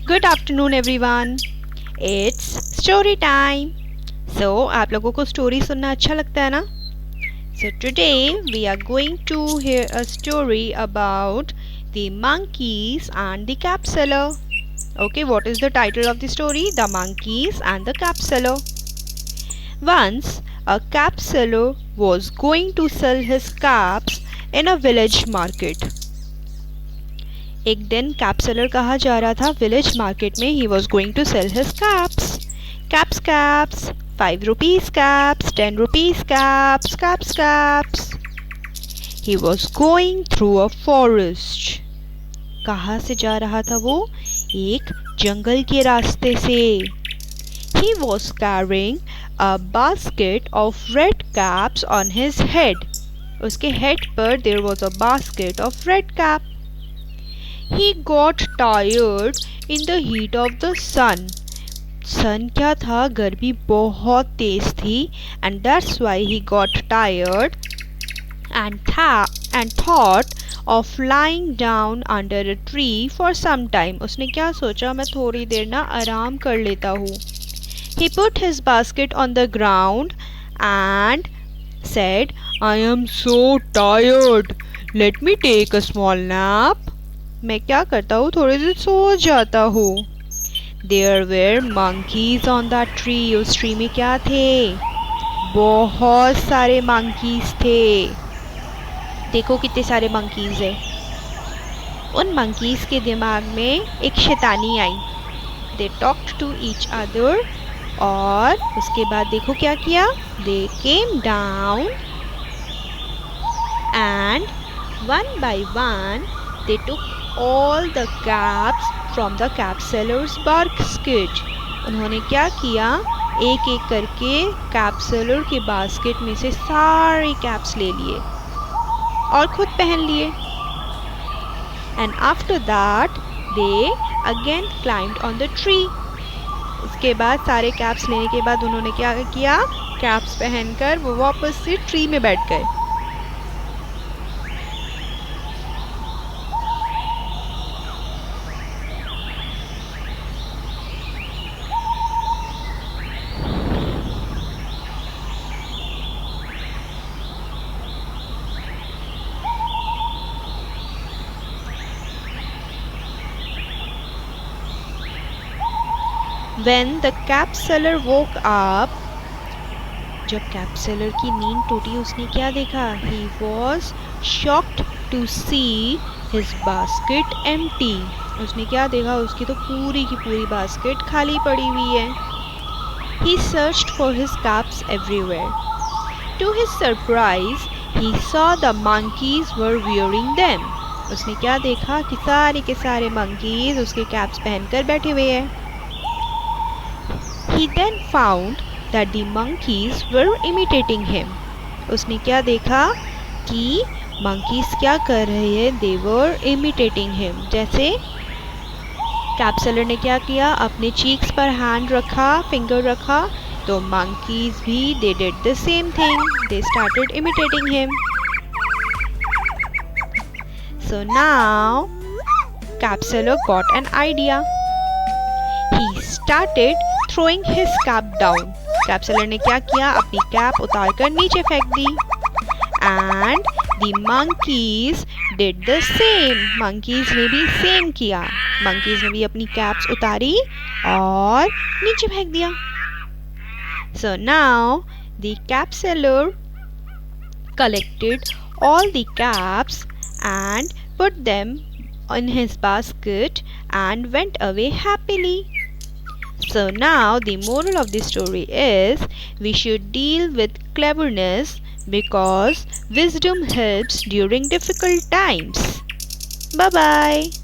Good afternoon everyone, it's story time. So आप लोगों को स्टोरी सुनना अच्छा लगता है ना? So today we are going to hear a story about the monkeys and the cap seller. Okay, what is the title of the story? The monkeys and the cap seller. Once a cap seller was going to sell his caps in a village market. एक दिन cap seller कहाँ जा रहा था? Village market में। He was going to sell his caps. Caps caps, 5 rupees caps, 10 rupees caps, caps caps. He was going through a forest. कहाँ से जा रहा था वो? एक जंगल के रास्ते से। He was carrying a basket of red caps on his head. उसके हेड पर there was a basket of red cap. He got tired in the heat of the sun. Sun क्या था? गर्मी बहुत तेज थी, and that's why he got tired and thought of lying down under a tree for some time. उसने क्या सोचा? मैं थोड़ी देर ना आराम कर लेता हूँ। He put his basket on the ground and said, I am so tired. Let me take a small nap. मैं क्या करता हूँ? थोड़ी देर सो जाता हूँ। There were monkeys on that tree. उस ट्री में क्या थे? बहुत सारे monkeys थे। देखो कितने सारे monkeys है। उन monkeys के दिमाग में एक शैतानी आई। They talked to each other. और उसके बाद देखो क्या किया? They came down and one by one they took all the caps from the cap seller's basket. उन्होंने क्या किया? एक एक करके कैप सेलर के बास्केट में से सारे कैप्स ले लिए और खुद पहन लिए। And after that they again climbed on the tree. उसके बाद सारे कैप्स लेने के बाद उन्होंने क्या किया? कैप्स पहनकर वो वापस से ट्री में बैठ गए। When the cap seller woke up, जब कैप सेलर की नींद टूटी उसने क्या देखा? He was shocked to see his basket empty. उसने क्या देखा? उसकी तो पूरी की पूरी बास्केट खाली पड़ी हुई है। He searched for his caps everywhere. To his surprise, he saw the monkeys were wearing them. उसने क्या देखा? कि सारे के सारे monkeys उसके कैप्स पहनकर बैठे हुए हैं। He then found that the monkeys were imitating him. उसने क्या देखा? कि monkeys क्या कर रहे हैं? They were imitating him. जैसे कैप सेलर ने क्या किया? अपने cheeks पर hand रखा, finger रखा, तो monkeys भी they did the same thing. They started imitating him. So now cap seller got an idea. He started throwing his cap down. Cap seller ने क्या किया? अपनी कैप उतारकर नीचे फेंक दी। And the monkeys did the same. monkeys ने भी same किया। monkeys ने भी अपनी कैप्स उतारी और नीचे फेंक दिया। So now the cap seller collected all the caps and put them in his basket and went away happily. So now the moral of the story is we should deal with cleverness because wisdom helps during difficult times. Bye bye.